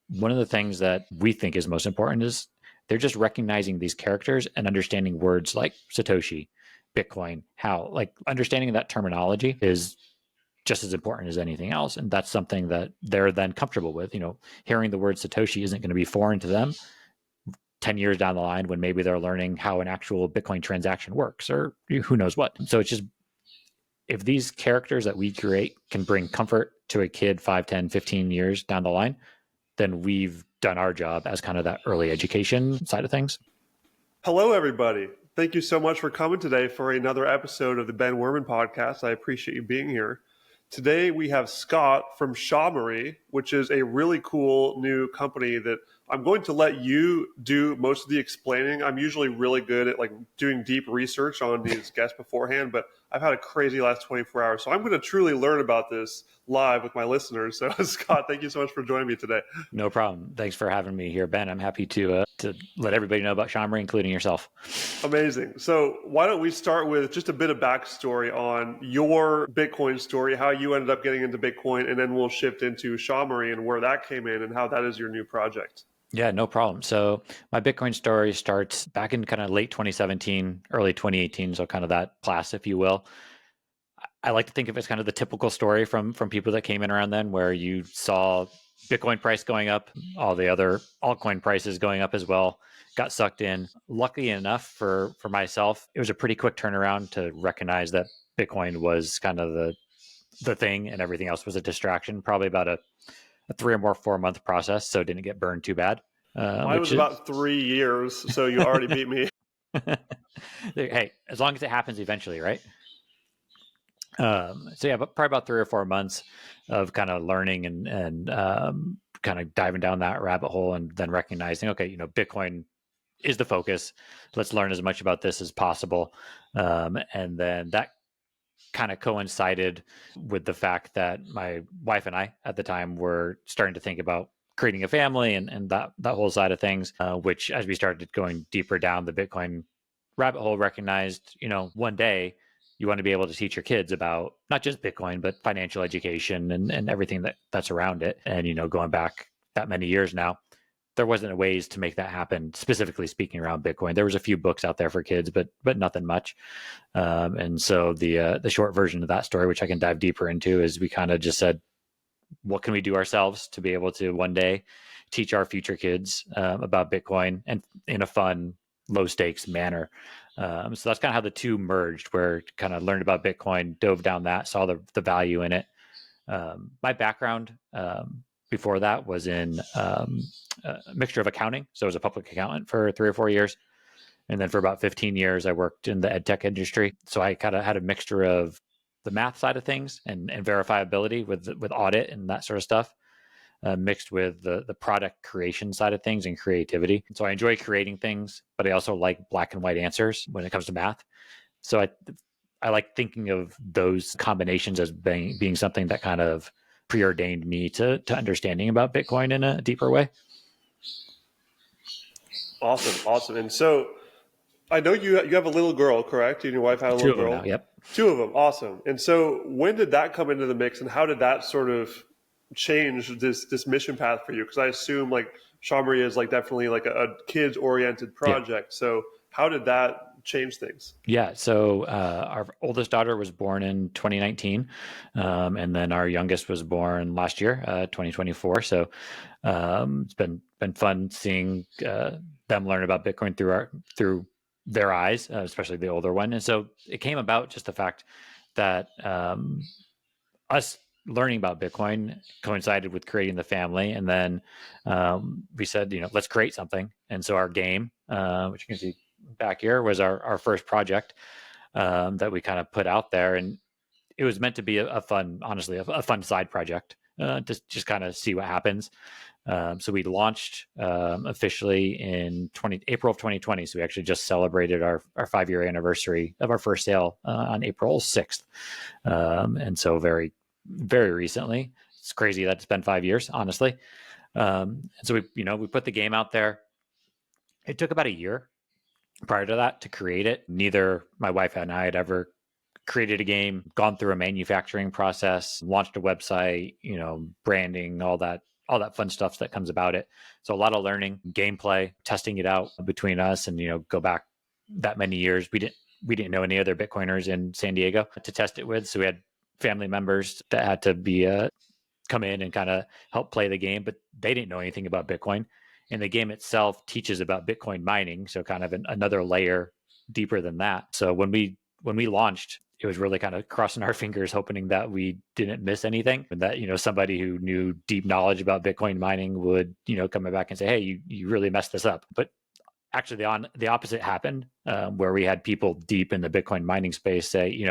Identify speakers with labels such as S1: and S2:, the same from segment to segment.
S1: one of the things that we think is most important is they're just recognizing these characters and understanding words like Satoshi, Bitcoin, how, like understanding that terminology is just as important as anything else. And that's something that they're then comfortable with. Hearing the word Satoshi isn't going to be foreign to them 10 years down the line when maybe they're learning how an actual Bitcoin transaction works or who knows what. So it's just, if these characters that we create can bring comfort to a kid 5, 10, 15 years down the line, then we've done our job as kind of that early education side of things.
S2: Hello, everybody. Thank you so much for coming today for another episode of the Ben Wehrman podcast. I appreciate you being here. Today we have Scott from SHAMORY, which is a really cool new company that I'm going to let you do most of the explaining. I'm usually really good at like doing deep research on these guests beforehand, but I've had a crazy last 24 hours. So I'm going to truly learn about this live with my listeners. So Scott, thank you so much for joining me today.
S1: No problem. Thanks for having me here, Ben. I'm happy to let everybody know about SHAMORY, including yourself.
S2: Amazing. So why don't we start with just a bit of backstory on your Bitcoin story, how you ended up getting into Bitcoin, and then we'll shift into SHAMORY and where that came in and how that is your new project.
S1: Yeah, no problem. So my Bitcoin story starts back in kind of late 2017, early 2018. So kind of that class, if you will. I like to think of it as kind of the typical story from people that came in around then, where you saw Bitcoin price going up, all the other altcoin prices going up as well, got sucked in. Lucky enough for myself, it was a pretty quick turnaround to recognize that Bitcoin was kind of the thing and everything else was a distraction. Probably about a 3 or 4 month process, so it didn't get burned too bad.
S2: Mine was about 3 years, so you already beat me.
S1: Hey, as long as it happens eventually, right? So yeah, but probably about 3 or 4 months of kind of learning and kind of diving down that rabbit hole, and then recognizing, okay, Bitcoin is the focus. Let's learn as much about this as possible. And then that kind of coincided with the fact that my wife and I at the time were starting to think about creating a family and that whole side of things, which as we started going deeper down the Bitcoin rabbit hole, recognized, one day you want to be able to teach your kids about not just Bitcoin, but financial education and everything that's around it. And, going back that many years now, there wasn't a ways to make that happen, specifically speaking around Bitcoin. There was a few books out there for kids, but nothing much. And so the short version of that story, which I can dive deeper into, is we kind of just said, what can we do ourselves to be able to one day teach our future kids about Bitcoin and in a fun, low stakes manner. So that's kind of how the two merged, where kind of learned about Bitcoin, dove down that, saw the value in it. My background before that was in a mixture of accounting. So I was a public accountant for 3 or 4 years. And then for about 15 years, I worked in the ed tech industry. So I kind of had a mixture of the math side of things and verifiability with audit and that sort of stuff, mixed with the product creation side of things and creativity. So I enjoy creating things, but I also like black and white answers when it comes to math. So I like thinking of those combinations as being something that kind of preordained me to understanding about Bitcoin in a deeper way.
S2: Awesome. And so I know you have a little girl, correct? You and your wife had a little girl.
S1: Now, yep.
S2: 2 of them. Awesome. And so when did that come into the mix, and how did that sort of change this mission path for you? Because I assume like SHAMORY is like definitely like a kids oriented project. Yeah. So how did that change things?
S1: Yeah. So our oldest daughter was born in 2019. And then our youngest was born last year, 2024. So it's been fun seeing them learn about Bitcoin through their eyes, especially the older one. And so it came about just the fact that us learning about Bitcoin coincided with creating the family. And then we said, let's create something. And so our game, which you can see back here, was our first project that we kind of put out there. And it was meant to be a fun side project to just kind of see what happens. So we launched officially in April of 2020. So we actually just celebrated our 5-year anniversary of our first sale on April 6th. And so very, very recently. It's crazy that it's been 5 years, honestly. And so we put the game out there. It took about a year prior to that to create it. Neither my wife and I had ever created a game, gone through a manufacturing process, launched a website, branding, all that all that fun stuff that comes about it. So a lot of learning, gameplay, testing it out between us, and go back that many years. We didn't know any other Bitcoiners in San Diego to test it with, so we had family members that had to be come in and kind of help play the game, but they didn't know anything about Bitcoin. And the game itself teaches about Bitcoin mining, so kind of another layer deeper than that. So when we launched, it was really kind of crossing our fingers, hoping that we didn't miss anything, and that somebody who knew deep knowledge about Bitcoin mining would come back and say, "Hey, you really messed this up." But actually, the opposite happened, where we had people deep in the Bitcoin mining space say,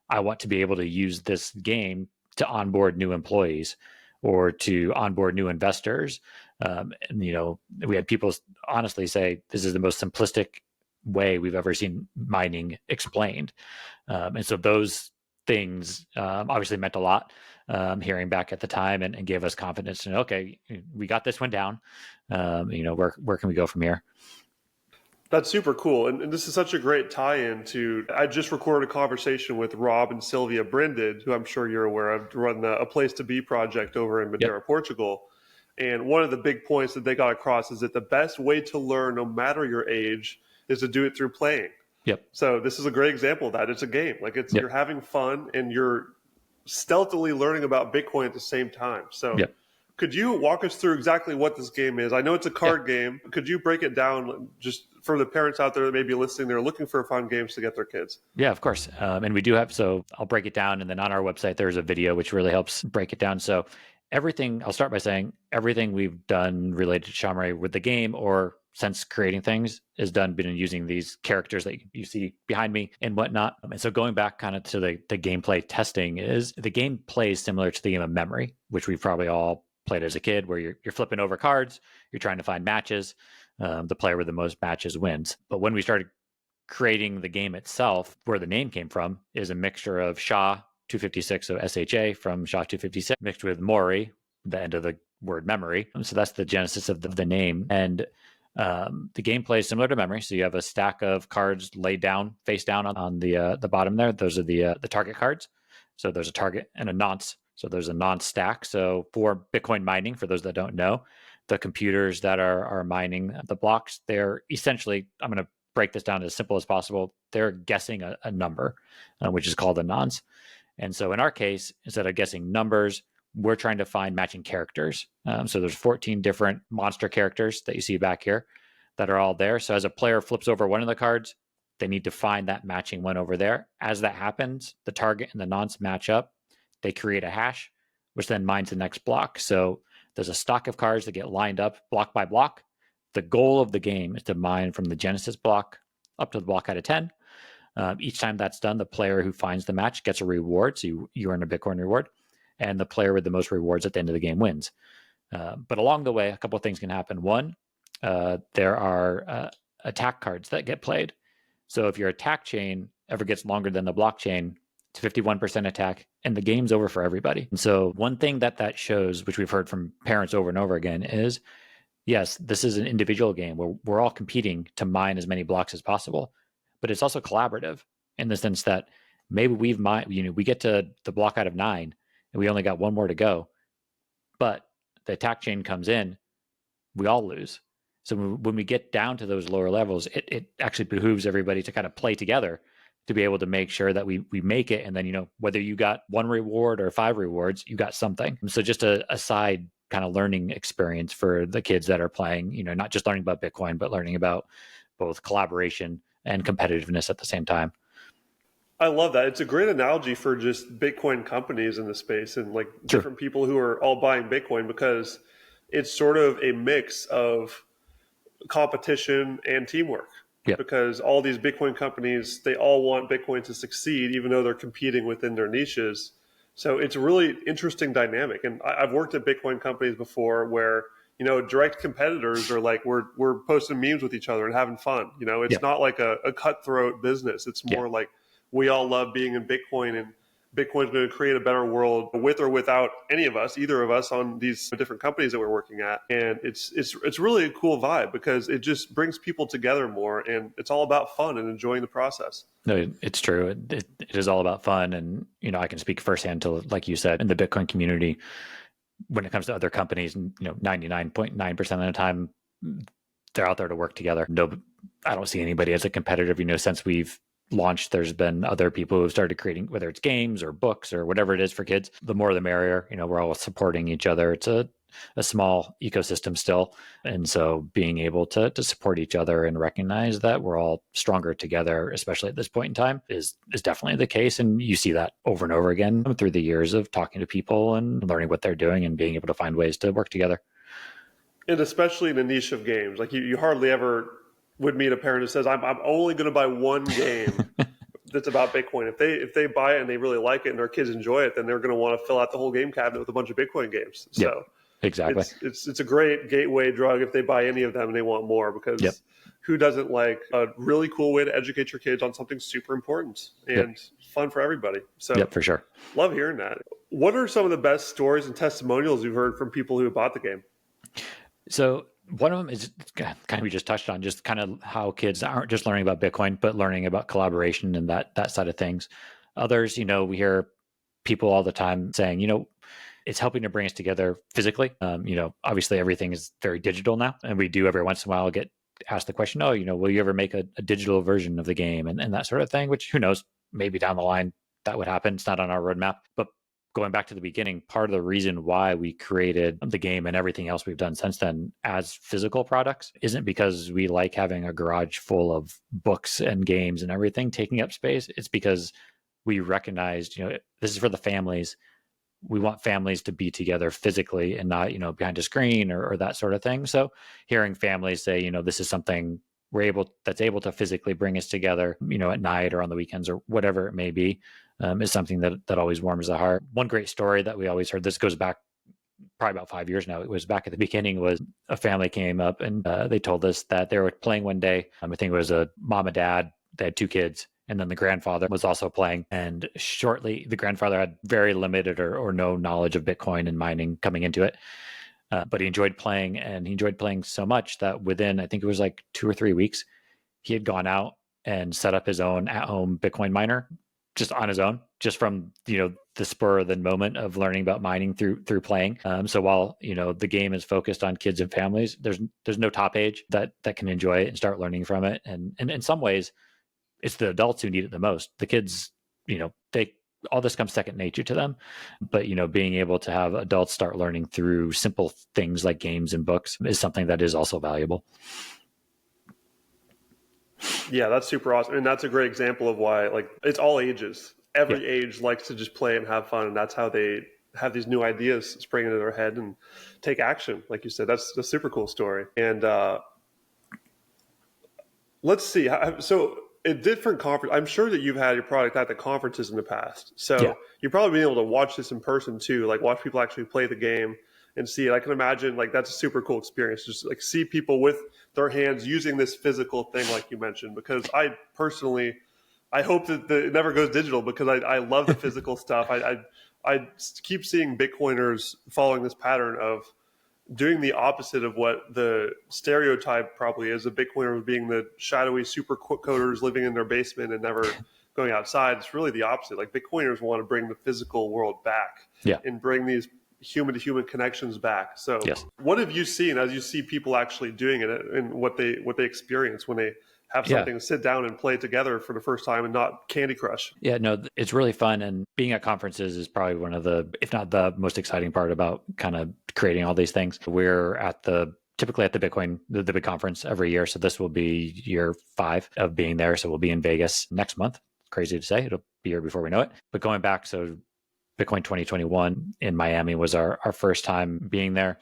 S1: "I want to be able to use this game to onboard new employees or to onboard new investors." And we had people honestly say, "This is the most simplistic way we've ever seen mining explained." And so those things obviously meant a lot, hearing back at the time, and gave us confidence to know, okay, we got this one down. Where can we go from here?
S2: That's super cool. And this is such a great tie-in to, I just recorded a conversation with Rob and Sylvia Brinded, who I'm sure you're aware of, to run a Place to Be project over in Madeira, Portugal. And one of the big points that they got across is that the best way to learn, no matter your age, is to do it through playing.
S1: Yep.
S2: So this is a great example of that. It's a game. Like you're having fun and you're stealthily learning about Bitcoin at the same time. So could you walk us through exactly what this game is? I know it's a card game. Could you break it down just for the parents out there that may be listening? They're looking for fun games to get their kids.
S1: Yeah, of course. And we do have, so I'll break it down. And then on our website, there's a video which really helps break it down. So I'll start by saying everything we've done related to Shamory with the game or since creating things is been using these characters that you see behind me and whatnot. And so going back kind of to the gameplay testing, is the game plays similar to the game of memory, which we've probably all played as a kid, where you're flipping over cards, you're trying to find matches. The player with the most matches wins. But when we started creating the game itself, where the name came from is a mixture of SHA-256, so SHA from SHA-256, mixed with Mori, the end of the word memory. So that's the genesis of the name. And the gameplay is similar to memory. So you have a stack of cards laid down, face down on the bottom there. Those are the target cards. So there's a target and a nonce. So there's a nonce stack. So for Bitcoin mining, for those that don't know, the computers that are mining the blocks, they're essentially, I'm going to break this down as simple as possible. They're guessing a number, which is called a nonce. And so in our case, instead of guessing numbers, we're trying to find matching characters. So there's 14 different monster characters that you see back here that are all there. So as a player flips over one of the cards, they need to find that matching one over there. As that happens, the target and the nonce match up. They create a hash, which then mines the next block. So there's a stock of cards that get lined up block by block. The goal of the game is to mine from the Genesis block up to the block out of 10. Each time that's done, the player who finds the match gets a reward. So you earn a Bitcoin reward. And the player with the most rewards at the end of the game wins. But along the way, a couple of things can happen. One, there are attack cards that get played. So if your attack chain ever gets longer than the blockchain, it's 51% attack, and the game's over for everybody. And so one thing that shows, which we've heard from parents over and over again, is yes, this is an individual game where we're all competing to mine as many blocks as possible, but it's also collaborative in the sense that maybe we get to the block out of 9 and we only got one more to go, but the attack chain comes in, we all lose. So when we get down to those lower levels, it actually behooves everybody to kind of play together to be able to make sure that we make it. And then, whether you got 1 reward or 5 rewards, you got something. So just a side kind of learning experience for the kids that are playing, not just learning about Bitcoin, but learning about both collaboration and competitiveness at the same time.
S2: I love that. It's a great analogy for just Bitcoin companies in the space and like different people who are all buying Bitcoin, because it's sort of a mix of competition and teamwork. Because all these Bitcoin companies, they all want Bitcoin to succeed, even though they're competing within their niches. So it's a really interesting dynamic. And I've worked at Bitcoin companies before where, direct competitors are like, we're posting memes with each other and having fun. It's not like a cutthroat business. It's more like we all love being in Bitcoin, and Bitcoin's going to create a better world with or without either of us on these different companies that we're working at. And it's really a cool vibe because it just brings people together more, and it's all about fun and enjoying the process.
S1: No, it's true. It is all about fun. And, I can speak firsthand to, like you said, in the Bitcoin community, when it comes to other companies, 99.9% of the time, they're out there to work together. No, I don't see anybody as a competitive. Since we've launched, there's been other people who've started creating, whether it's games or books or whatever it is for kids. The more the merrier. We're all supporting each other. It's a small ecosystem still. And so being able to support each other and recognize that we're all stronger together, especially at this point in time, is definitely the case. And you see that over and over again through the years of talking to people and learning what they're doing and being able to find ways to work together.
S2: And especially in the niche of games, like you hardly ever would meet a parent who says, I'm only going to buy one game that's about Bitcoin. If they buy it and they really like it and their kids enjoy it, then they're going to want to fill out the whole game cabinet with a bunch of Bitcoin games. So
S1: yep, exactly.
S2: It's a great gateway drug if they buy any of them and they want more, because
S1: yep.
S2: Who doesn't like a really cool way to educate your kids on something super important and fun for everybody? So
S1: yep, for sure.
S2: Love hearing that. What are some of the best stories and testimonials you've heard from people who have bought the game?
S1: So one of them is kind of we just touched on, just kind of how kids aren't just learning about Bitcoin, but learning about collaboration and that side of things. Others, we hear people all the time saying, it's helping to bring us together physically. Obviously everything is very digital now, and we do every once in a while get asked the question, will you ever make a digital version of the game and that sort of thing, which who knows, maybe down the line that would happen. It's not on our roadmap, but going back to the beginning, part of the reason why we created the game and everything else we've done since then as physical products isn't because we like having a garage full of books and games and everything taking up space. It's because we recognized, this is for the families. We want families to be together physically and not, behind a screen or that sort of thing. So hearing families say, this is something that's able to physically bring us together, at night or on the weekends or whatever it may be, is something that always warms the heart. One great story that we always heard, this goes back probably about 5 years now. It was back at the beginning, was a family came up and they told us that they were playing one day. I think it was a mom and dad. They had 2 kids. And then the grandfather was also playing. And shortly, the grandfather had very limited or no knowledge of Bitcoin and mining coming into it. But he enjoyed playing, and he enjoyed playing so much that within, I think it was like 2 or 3 weeks, he had gone out and set up his own at-home Bitcoin miner just on his own, just from, the spur of the moment of learning about mining through playing. So while, the game is focused on kids and families, there's no top age that can enjoy it and start learning from it. And in some ways, it's the adults who need it the most. The kids, all this comes second nature to them. But, being able to have adults start learning through simple things like games and books is something that is also valuable.
S2: Yeah, that's super awesome. And that's a great example of why, it's all ages. Every age likes to just play and have fun. And that's how they have these new ideas spring into their head and take action. Like you said, that's a super cool story. And let's see. So at different conference, I'm sure that you've had your product at the conferences in the past. So you've probably been able to watch this in person too, like watch people actually play the game and see it. I can imagine that's a super cool experience. Just see people with their hands using this physical thing, like you mentioned, because I hope that it never goes digital, because I love the physical stuff. I keep seeing Bitcoiners following this pattern of doing the opposite of what the stereotype probably is, of Bitcoiners being the shadowy super coders living in their basement and never going outside. It's really the opposite. Bitcoiners want to bring the physical world back and bring these human to human connections back. So what have you seen as you see people actually doing it, and what they experience when they have something to sit down and play together for the first time and not Candy Crush?
S1: Yeah, no, it's really fun. And being at conferences is probably one of the, if not the most exciting part about kind of creating all these things. We're typically at the Bitcoin, the big conference every year. So this will be year 5 of being there. So we'll be in Vegas next month. Crazy to say, it'll be here before we know it. But going back, so Bitcoin 2021 in Miami was our first time being there.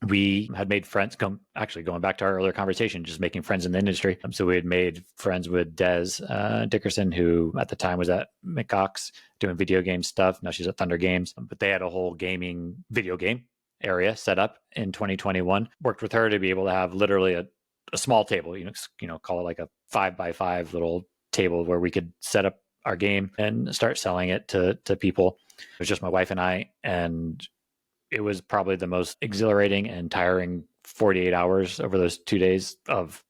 S1: We had made friends, going back to our earlier conversation, just making friends in the industry. So we had made friends with Des Dickerson, who at the time was at McCox doing video game stuff. Now she's at Thunder Games, but they had a whole gaming video game area set up in 2021. Worked with her to be able to have literally a small table, call it like a 5x5 little table where we could set up our game and start selling it to people. It was just my wife and I, and it was probably the most exhilarating and tiring 48 hours over those 2 days of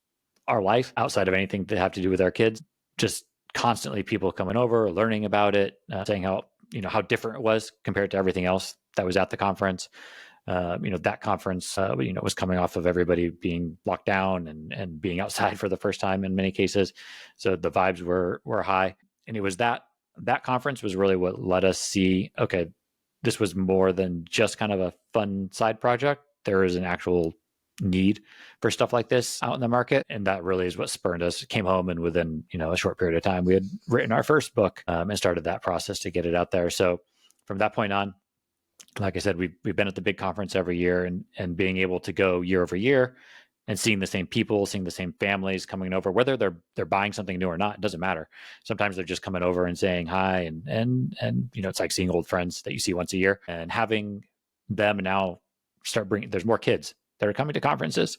S1: our life, outside of anything that have to do with our kids. Just constantly people coming over, learning about it, saying how different it was compared to everything else that was at the conference. That conference, was coming off of everybody being locked down and being outside for the first time in many cases. So the vibes were high. And it was that conference was really what let us see, okay, this was more than just kind of a fun side project. There is an actual need for stuff like this out in the market. And that really is what spurred us. Came home, and within, a short period of time, we had written our first book and started that process to get it out there. So from that point on, like I said, we've been at the big conference every year, and being able to go year over year and seeing the same people, seeing the same families coming over, whether they're buying something new or not, it doesn't matter. Sometimes they're just coming over and saying hi, and it's like seeing old friends that you see once a year, and having them now start bringing. There's more kids that are coming to conferences.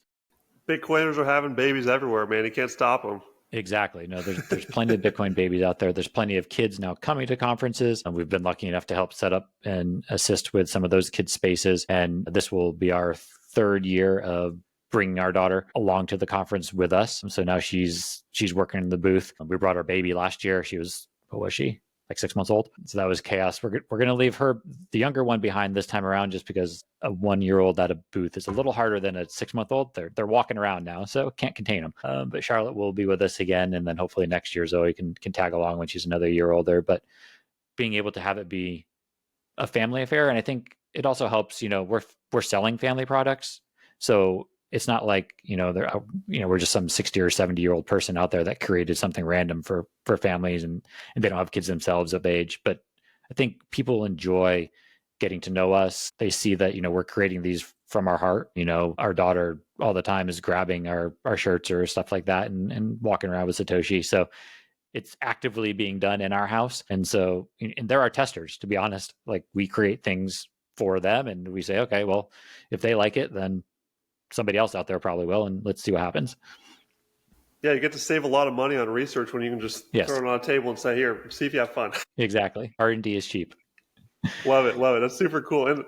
S2: Bitcoiners are having babies everywhere, man. You can't stop them.
S1: Exactly. No, there's plenty of Bitcoin babies out there. There's plenty of kids now coming to conferences. And we've been lucky enough to help set up and assist with some of those kids' spaces. And this will be our third year of bringing our daughter along to the conference with us. So now she's working in the booth. We brought our baby last year. She was, what was she? Like 6 months old. So that was chaos. We're going to leave her, the younger one, behind this time around, just because a 1-year-old at a booth is a little harder than a 6-month-old. They're walking around now, so can't contain them. But Charlotte will be with us again, and then hopefully next year Zoe can tag along when she's another year older. But being able to have it be a family affair, and I think it also helps. We're selling family products, so it's not like we're just some 60 or 70-year-old person out there that created something random for families, and they don't have kids themselves of age. But I think people enjoy getting to know us. They see that we're creating these from our heart. Our daughter all the time is grabbing our shirts or stuff like that and walking around with Satoshi. So it's actively being done in our house. And so, and there are testers, to be honest. Like, we create things for them, and we say, okay, well, if they like it, then somebody else out there probably will, and let's see what happens.
S2: Yeah, you get to save a lot of money on research when you can just throw it on a table and say, here, see if you have fun.
S1: Exactly. R&D is cheap.
S2: Love it. That's super cool. And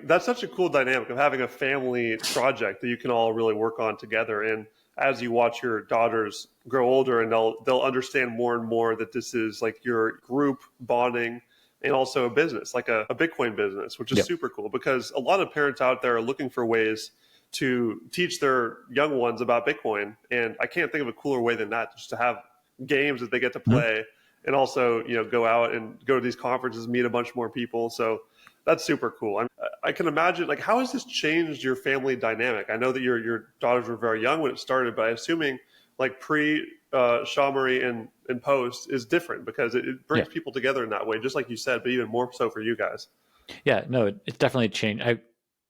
S2: that's such a cool dynamic of having a family project that you can all really work on together. And as you watch your daughters grow older, and they'll understand more and more that this is like your group bonding, and also a business, like a Bitcoin business, which is super cool, because a lot of parents out there are looking for ways to teach their young ones about Bitcoin. And I can't think of a cooler way than that, just to have games that they get to play, and also, go out and go to these conferences, meet a bunch more people. So that's super cool. I can imagine, like, how has this changed your family dynamic? I know that your daughters were very young when it started, but I'm assuming like pre Shamory and post is different, because it brings people together in that way, just like you said, but even more so for you guys.
S1: Yeah, no, it's definitely changed.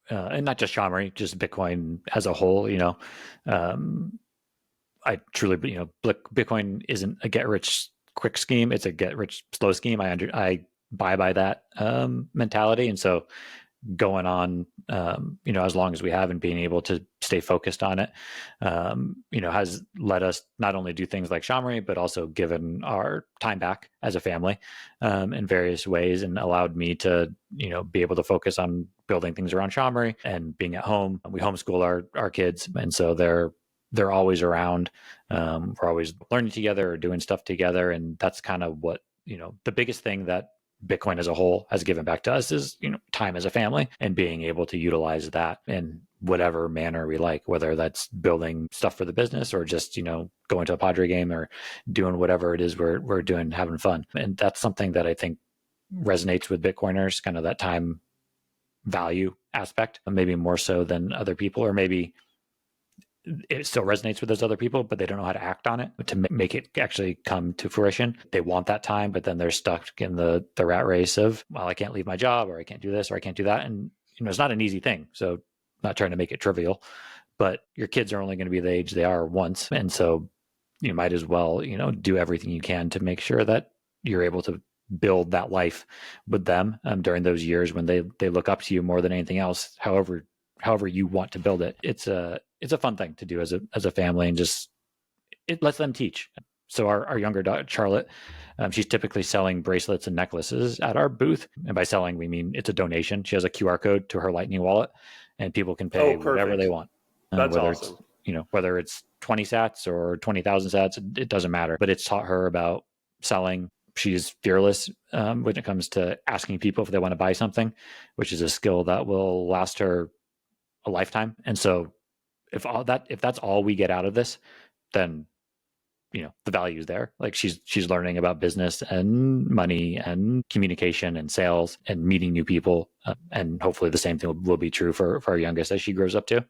S1: And not just Shamory, just Bitcoin as a whole. I truly, Bitcoin isn't a get rich quick scheme; it's a get rich slow scheme. I buy by that mentality, and so going on, as long as we have, and being able to stay focused on it, has let us not only do things like Shamory, but also given our time back as a family in various ways, and allowed me to, be able to focus on building things around Shamory and being at home. We homeschool our kids, and so they're always around. We're always learning together or doing stuff together, and that's kind of what, the biggest thing that Bitcoin as a whole has given back to us is, time as a family, and being able to utilize that in whatever manner we like, whether that's building stuff for the business or just, going to a Padre game or doing whatever it is we're doing, having fun. And that's something that I think resonates with Bitcoiners, kind of that time value aspect, maybe more so than other people, or maybe it still resonates with those other people, but they don't know how to act on it to make it actually come to fruition. They want that time, but then they're stuck in the rat race of, well, I can't leave my job, or I can't do this, or I can't do that. And, it's not an easy thing. So not trying to make it trivial, but your kids are only going to be the age they are once. And so you might as well, do everything you can to make sure that you're able to build that life with them during those years when they look up to you more than anything else, however you want to build it. It's a fun thing to do as a family, and just, it lets them teach. So our younger daughter, Charlotte, she's typically selling bracelets and necklaces at our booth. And by selling, we mean it's a donation. She has a QR code to her Lightning wallet, and people can pay whatever they want.
S2: That's
S1: whether
S2: awesome.
S1: It's, whether it's 20 sats or 20,000 sats, it doesn't matter. But it's taught her about selling, she's fearless when it comes to asking people if they want to buy something, which is a skill that will last her a lifetime. And so if that's all we get out of this, then the value is there. Like she's learning about business and money and communication and sales and meeting new people, and hopefully the same thing will be true for our youngest as she grows up too.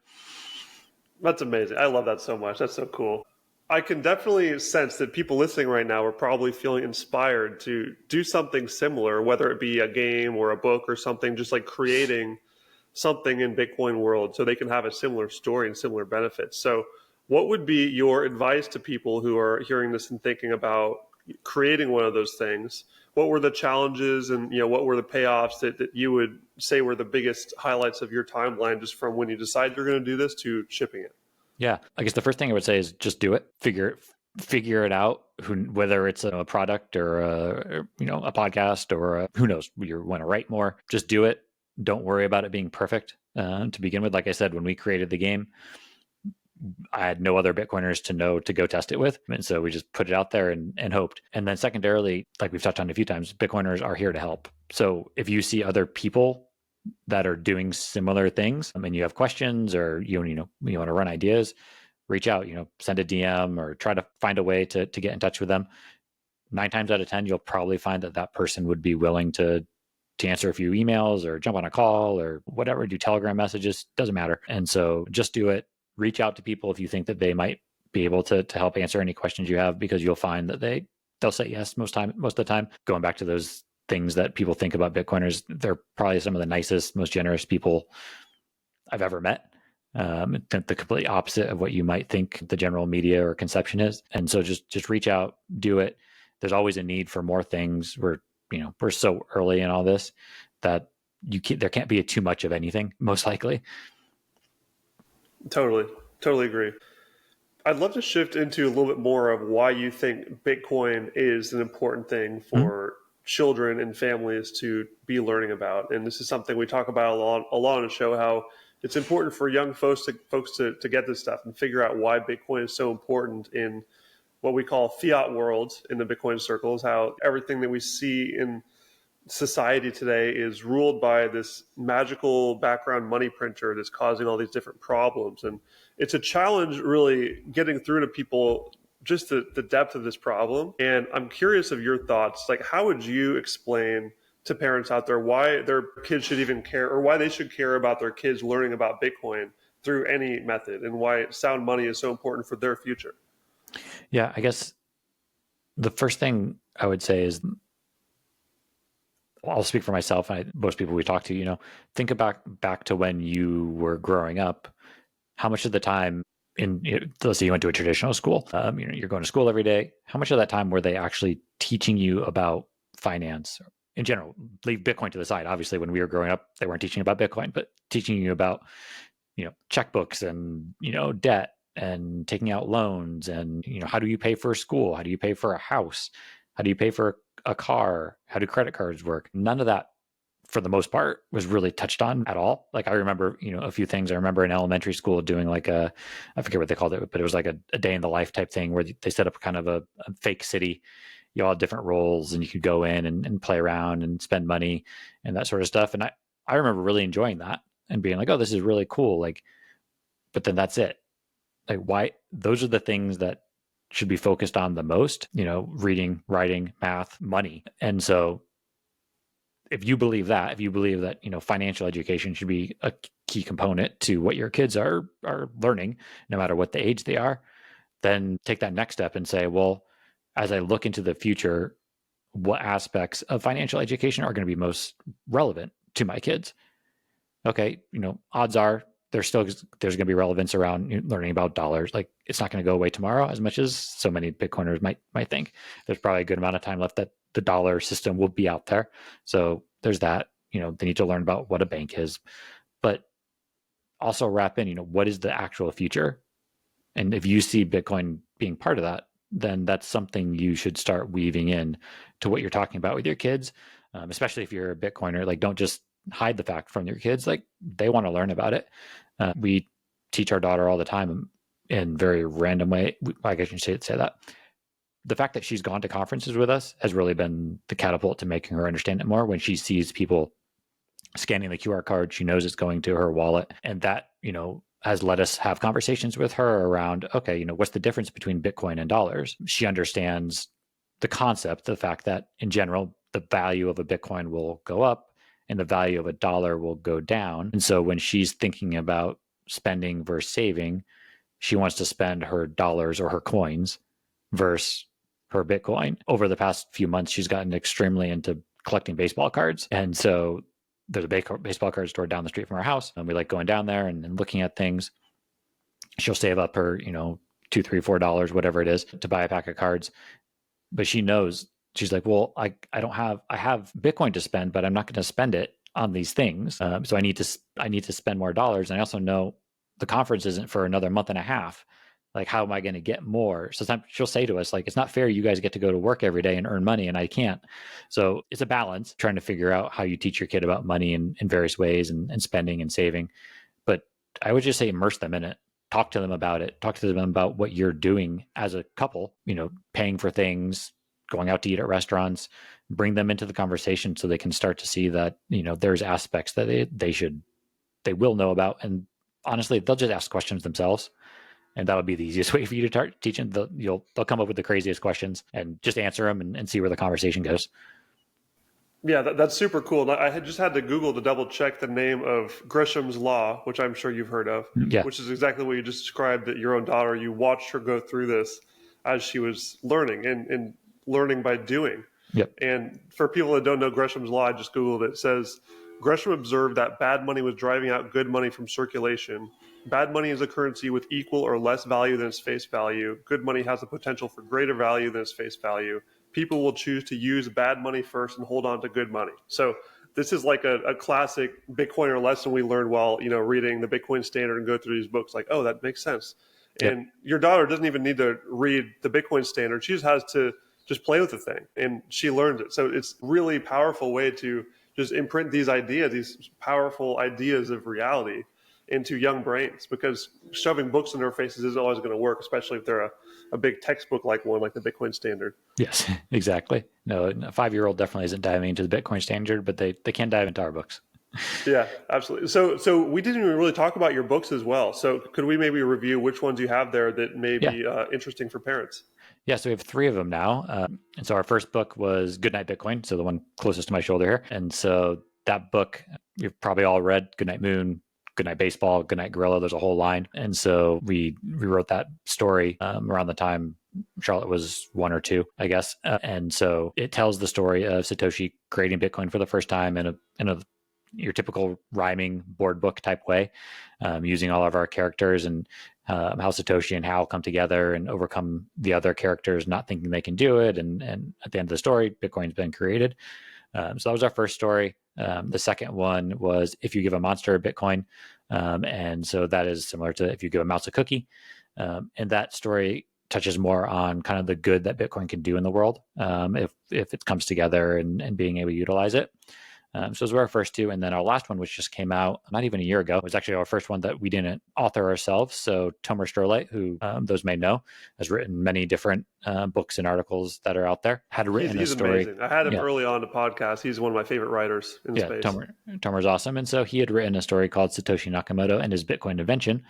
S2: That's amazing. I love that so much. That's so cool. I can definitely sense that people listening right now are probably feeling inspired to do something similar, whether it be a game or a book or something, just like creating something in Bitcoin world so they can have a similar story and similar benefits. So what would be your advice to people who are hearing this and thinking about creating one of those things? What were the challenges and what were the payoffs that you would say were the biggest highlights of your timeline just from when you decided you're going to do this to shipping it?
S1: Yeah, I guess the first thing I would say is just do it. Figure it out. Whether it's a product or a podcast or who knows, you want to write more. Just do it. Don't worry about it being perfect to begin with. Like I said, when we created the game, I had no other Bitcoiners to go test it with. And so we just put it out there and hoped. And then secondarily, like we've touched on a few times, Bitcoiners are here to help. So if you see other people that are doing similar things and you have questions or you want to run ideas, reach out, send a DM or try to find a way to get in touch with them. 9 times out of 10, you'll probably find that person would be willing to answer a few emails or jump on a call or whatever, do Telegram messages, doesn't matter. And so just do it. Reach out to people if you think that they might be able to help answer any questions you have, because you'll find that they'll say yes most of the time. Going back to those things that people think about Bitcoiners, they're probably some of the nicest, most generous people I've ever met. The complete opposite of what you might think the general media or conception is. And so just reach out, do it. There's always a need for more things. We're so early in all this that there can't be too much of anything, most likely.
S2: Totally agree. I'd love to shift into a little bit more of why you think Bitcoin is an important thing for children and families to be learning about. And this is something we talk about a lot on the show, how it's important for young folks to get this stuff and figure out why Bitcoin is so important in what we call fiat world in the Bitcoin circles, how everything that we see in society today is ruled by this magical background money printer that's causing all these different problems. And it's a challenge really getting through to people just the depth of this problem. And I'm curious of your thoughts. Like, how would you explain to parents out there why their kids should even care, or why they should care about their kids learning about Bitcoin through any method, and why sound money is so important for their future?
S1: Yeah, I guess the first thing I would say is, I'll speak for myself and most people we talk to, think about back to when you were growing up. How much of the time let's say you went to a traditional school, you're going to school every day. How much of that time were they actually teaching you about finance in general? Leave Bitcoin to the side. Obviously, when we were growing up, they weren't teaching about Bitcoin, but teaching you about, checkbooks and, debt and taking out loans and, how do you pay for school? How do you pay for a house? How do you pay for a car? How do credit cards work? None of that, for the most part, was really touched on at all. Like, I remember, a few things. I remember in elementary school doing like I forget what they called it, but it was like a day in the life type thing where they set up kind of a fake city. You all had different roles and you could go in and play around and spend money and that sort of stuff. And I remember really enjoying that and being like, oh, this is really cool. Like, but then that's it. Like, why? Those are the things that should be focused on the most, reading, writing, math, money. And so if you believe that, financial education should be a key component to what your kids are learning, no matter what the age they are, then take that next step and say, well, as I look into the future, what aspects of financial education are going to be most relevant to my kids? Okay, odds are there's going to be relevance around learning about dollars. Like, it's not going to go away tomorrow as much as so many Bitcoiners might think. There's probably a good amount of time left that the dollar system will be out there. So there's that. They need to learn about what a bank is, but also wrap in, what is the actual future? And if you see Bitcoin being part of that, then that's something you should start weaving in to what you're talking about with your kids, especially if you're a Bitcoiner. Like, don't just hide the fact from your kids. Like, they want to learn about it. We teach our daughter all the time in very random way. I guess you should say that. the fact that she's gone to conferences with us has really been the catapult to making her understand it more. When she sees people scanning the QR code, she knows it's going to her wallet. And that, has let us have conversations with her around, okay, what's the difference between Bitcoin and dollars? She understands the concept, the fact that in general, the value of a Bitcoin will go up and the value of a dollar will go down. And so when she's thinking about spending versus saving, she wants to spend her dollars or her coins versus her Bitcoin. Over the past few months, she's gotten extremely into collecting baseball cards. And so there's a baseball card store down the street from our house, and we like going down there and looking at things. She'll save up her, $2, $3, $4, whatever it is, to buy a pack of cards. But she knows, she's like, well, I have Bitcoin to spend, but I'm not going to spend it on these things. So I need to spend more dollars. And I also know the conference isn't for another month and a half. Like, how am I going to get more? So sometimes she'll say to us, like, it's not fair. You guys get to go to work every day and earn money and I can't. So it's a balance, trying to figure out how you teach your kid about money in various ways and spending and saving. But I would just say immerse them in it. Talk to them about it. Talk to them about what you're doing as a couple, paying for things, going out to eat at restaurants. Bring them into the conversation so they can start to see that, there's aspects that they will know about. And honestly, they'll just ask questions themselves. And that would be the easiest way for you to start teaching. They'll come up with the craziest questions and just answer them and see where the conversation goes.
S2: Yeah, that's super cool. I had just had to Google to double check the name of Gresham's Law, which I'm sure you've heard of, which is exactly what you just described, that your own daughter, you watched her go through this as she was learning and learning by doing.
S1: Yep.
S2: And for people that don't know Gresham's Law, I just Googled it. It says, Gresham observed that bad money was driving out good money from circulation. Bad money is a currency with equal or less value than its face value. Good money has the potential for greater value than its face value. People will choose to use bad money first and hold on to good money. So this is like a classic Bitcoiner lesson we learned while, reading the Bitcoin Standard and go through these books. Like, oh, that makes sense.
S1: Yep.
S2: And your daughter doesn't even need to read the Bitcoin Standard. She just has to just play with the thing, and she learns it. So it's really powerful way to just imprint these ideas, these powerful ideas of reality into young brains, because shoving books in their faces isn't always going to work, especially if they're a big textbook like one like the Bitcoin Standard.
S1: Yes, exactly. No, a 5-year-old definitely isn't diving into the Bitcoin Standard, but they can dive into our books.
S2: Yeah, absolutely. So we didn't even really talk about your books as well. So could we maybe review which ones you have there that may be interesting for parents?
S1: Yeah, so we have 3 of them now. And so our first book was Goodnight Bitcoin, so the one closest to my shoulder here. And so that book, you've probably all read. Goodnight Moon, Goodnight Baseball, Goodnight Gorilla, there's a whole line. And so we wrote that story around the time Charlotte was 1 or 2, I guess. And so it tells the story of Satoshi creating Bitcoin for the first time in a your typical rhyming board book type way, using all of our characters and how Satoshi and Hal come together and overcome the other characters not thinking they can do it. And at the end of the story, Bitcoin's been created. So that was our first story. The second one was If You Give a Monster a Bitcoin. And so that is similar to If You Give a Mouse a Cookie. And that story touches more on kind of the good that Bitcoin can do in the world if it comes together and being able to utilize it. So those were our first 2. And then our last one, which just came out not even a year ago, was actually our first one that we didn't author ourselves. So Tomer Sterlite, who those may know, has written many different books and articles that are out there, had written a story.
S2: Amazing. I had him early on the podcast. He's one of my favorite writers in space.
S1: Tomer's awesome. And so he had written a story called Satoshi Nakamoto and His Bitcoin Invention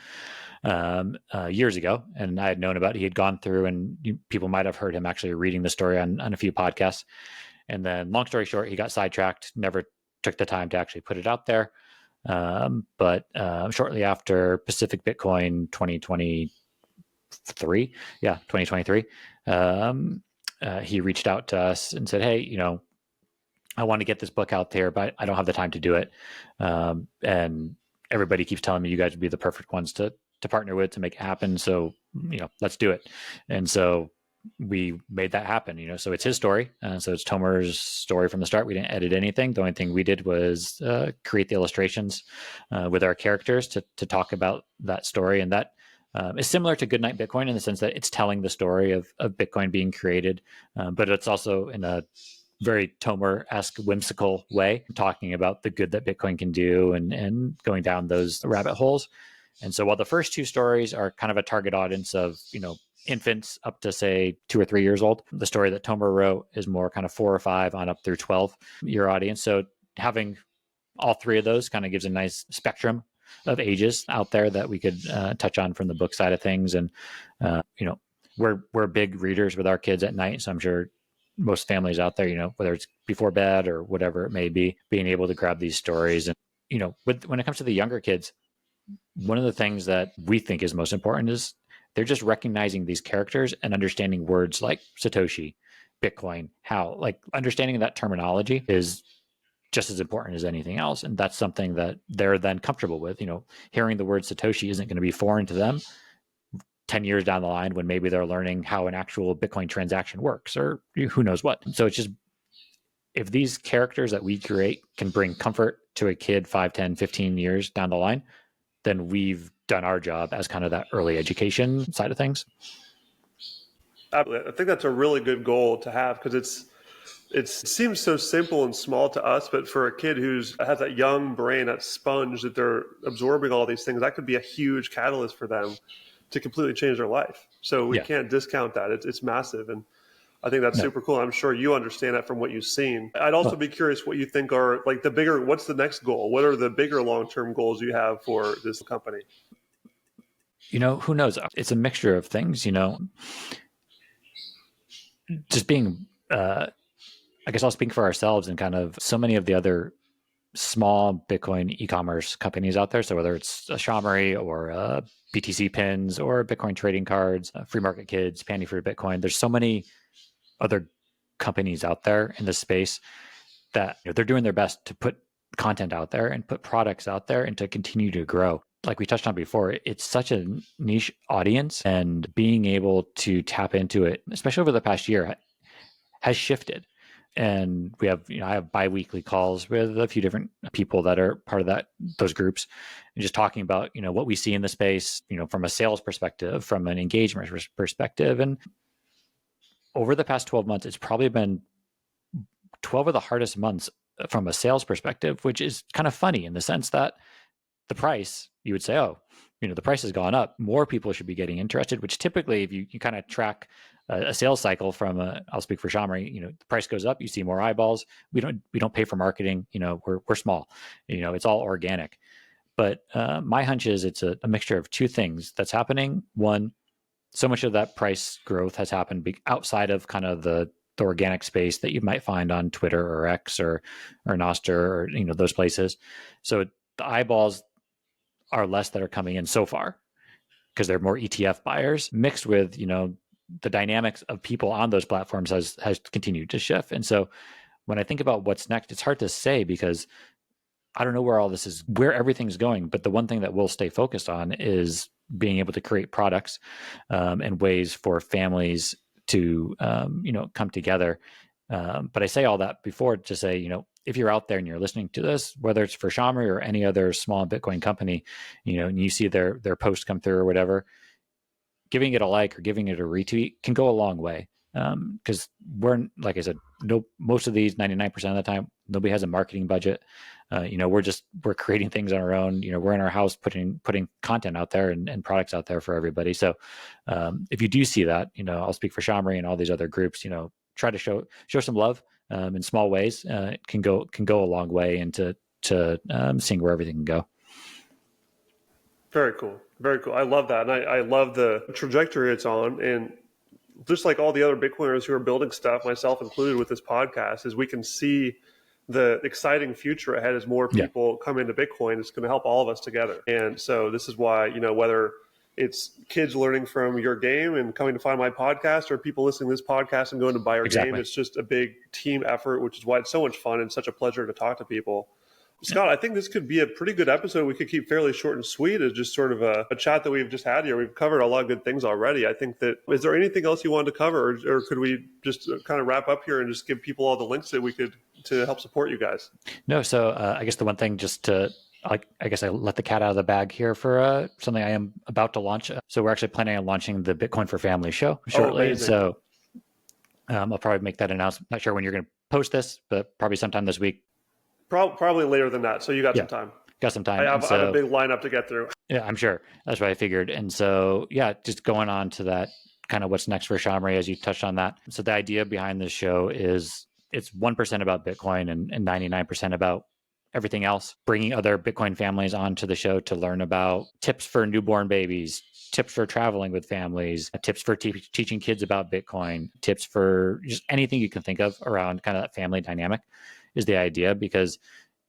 S1: years ago. And I had known about it. He had gone through, and people might have heard him actually reading the story on a few podcasts. And then, long story short, he got sidetracked, never took the time to actually put it out there. But shortly after Pacific Bitcoin 2023, he reached out to us and said, hey, I want to get this book out there, but I don't have the time to do it. And everybody keeps telling me you guys would be the perfect ones to partner with to make it happen. So, let's do it. And so we made that happen, so it's his story. So it's Tomer's story from the start. We didn't edit anything. The only thing we did was create the illustrations with our characters to talk about that story. And that is similar to Goodnight Bitcoin in the sense that it's telling the story of Bitcoin being created, but it's also in a very Tomer-esque whimsical way, talking about the good that Bitcoin can do and going down those rabbit holes. And so while the first 2 stories are kind of a target audience of, infants up to say 2 or 3 years old. The story that Tomer wrote is more kind of 4 or 5 on up through 12-year audience. So having all three of those kind of gives a nice spectrum of ages out there that we could touch on from the book side of things. And we're big readers with our kids at night, so I'm sure most families out there, whether it's before bed or whatever it may be, being able to grab these stories. And when it comes to the younger kids, one of the things that we think is most important is they're just recognizing these characters and understanding words like Satoshi, Bitcoin, how, like, understanding that terminology is just as important as anything else. And that's something that they're then comfortable with. Hearing the word Satoshi isn't going to be foreign to them 10 years down the line when maybe they're learning how an actual Bitcoin transaction works or who knows what. So it's just, if these characters that we create can bring comfort to a kid 5, 10, 15 years down the line, then we've done our job as kind of that early education side of things.
S2: I think that's a really good goal to have, because it seems so simple and small to us, but for a kid who's has that young brain, that sponge, that they're absorbing all these things, that could be a huge catalyst for them to completely change their life. So we can't discount that. It's massive. And I think that's super cool. I'm sure you understand that from what you've seen. I'd also be curious what you think are like what's the next goal? What are the bigger long-term goals you have for this company?
S1: Who knows? It's a mixture of things, just being, I guess I'll speak for ourselves and kind of so many of the other small Bitcoin e-commerce companies out there. So whether it's a Shamory or BTC pins or Bitcoin trading cards, Free Market Kids, Panty for Bitcoin, there's so many other companies out there in this space that they're doing their best to put content out there and put products out there and to continue to grow. Like we touched on before, it's such a niche audience, and being able to tap into it, especially over the past year, has shifted. And we have, I have bi-weekly calls with a few different people that are part of those groups, and just talking about, what we see in the space, from a sales perspective, from an engagement perspective. And over the past 12 months, it's probably been 12 of the hardest months from a sales perspective, which is kind of funny in the sense that the price, you would say, oh, the price has gone up. More people should be getting interested, which typically, if you kind of track a sales cycle from I'll speak for Shamory, the price goes up, you see more eyeballs. We don't pay for marketing. We're small, it's all organic. But my hunch is it's a mixture of two things that's happening. One, so much of that price growth has happened outside of kind of the organic space that you might find on Twitter or X or Nostr or those places. So the eyeballs are less that are coming in so far because they're more ETF buyers, mixed with the dynamics of people on those platforms has continued to shift. And so when I think about what's next, it's hard to say because I don't know where everything's going. But the one thing that we'll stay focused on is being able to create products and ways for families to come together. But I say all that before to say, if you're out there and you're listening to this, whether it's for Shamory or any other small Bitcoin company, and you see their post come through or whatever, giving it a like or giving it a retweet can go a long way. Because we're, like I said, most of these 99% of the time, nobody has a marketing budget. We're creating things on our own. We're in our house putting content out there and products out there for everybody. So if you do see that, I'll speak for Shamory and all these other groups, try to show some love in small ways. Can go a long way into seeing where everything can go.
S2: Very cool. Very cool. I love that. And I love the trajectory it's on. And just like all the other Bitcoiners who are building stuff, myself included with this podcast, is we can see the exciting future ahead as more people come into Bitcoin. It's going to help all of us together. And so this is why, whether it's kids learning from your game and coming to find my podcast, or people listening to this podcast and going to buy your game, it's just a big team effort, which is why it's so much fun and such a pleasure to talk to people. Scott, I think this could be a pretty good episode. We could keep fairly short and sweet as just sort of a chat that we've just had here. We've covered a lot of good things already. I think that, is there anything else you wanted to cover, or could we just kind of wrap up here and just give people all the links that we could to help support you guys?
S1: No, so I guess the one thing just to, I guess I let the cat out of the bag here for something I am about to launch. So we're actually planning on launching the Bitcoin for Family show shortly. So I'll probably make that announcement. Not sure when you're going to post this, but probably sometime this week.
S2: Probably later than that. So you got some time.
S1: Got some time.
S2: I have a big lineup to get through.
S1: Yeah, I'm sure. That's what I figured. And so, just going on to that kind of what's next for Shamory, as you touched on that. So the idea behind this show is it's 1% about Bitcoin and 99% about everything else, bringing other Bitcoin families onto the show to learn about tips for newborn babies, tips for traveling with families, tips for teaching kids about Bitcoin, tips for just anything you can think of around kind of that family dynamic is the idea, because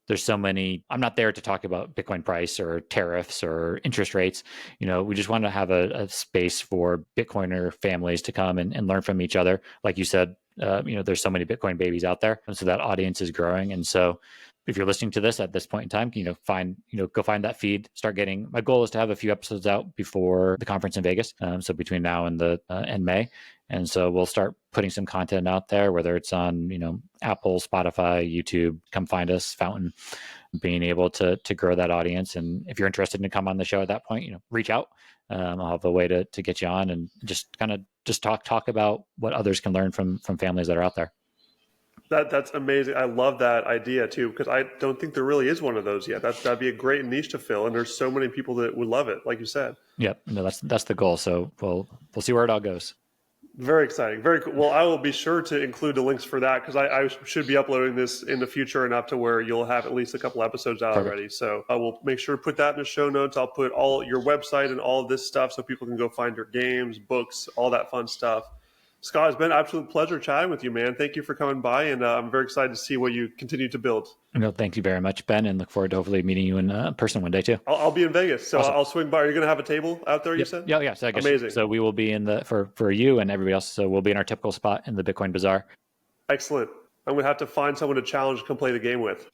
S1: there's so many. I'm not there to talk about Bitcoin price or tariffs or interest rates. We just want to have a space for Bitcoiner families to come and learn from each other. Like you said, there's so many Bitcoin babies out there, and so that audience is growing. And so if you're listening to this at this point in time, go find that feed, start getting, my goal is to have a few episodes out before the conference in Vegas. So between now and and May. And so we'll start putting some content out there, whether it's on, Apple, Spotify, YouTube. Come find us, Fountain, being able to grow that audience. And if you're interested in come on the show at that point, reach out. I'll have a way to get you on and just kind of talk about what others can learn from families that are out there.
S2: That's amazing. I love that idea too, because I don't think there really is one of those yet. That'd be a great niche to fill, and there's so many people that would love it, like you said.
S1: Yep, no, that's the goal. So we'll see where it all goes.
S2: Very exciting. Very cool. Well, I will be sure to include the links for that, because I should be uploading this in the future enough to where you'll have at least a couple episodes out already. So I will make sure to put that in the show notes. I'll put all your website and all of this stuff so people can go find your games, books, all that fun stuff. Scott, it's been an absolute pleasure chatting with you, man. Thank you for coming by, and I'm very excited to see what you continue to build.
S1: No, thank you very much, Ben, and look forward to hopefully meeting you in person one day too.
S2: I'll be in Vegas, so awesome. I'll swing by. Are you going to have a table out there, you said?
S1: Yeah. So I guess,
S2: amazing.
S1: So we will be in for you and everybody else, so we'll be in our typical spot in the Bitcoin Bazaar.
S2: Excellent. I'm going to have to find someone to challenge to come play the game with.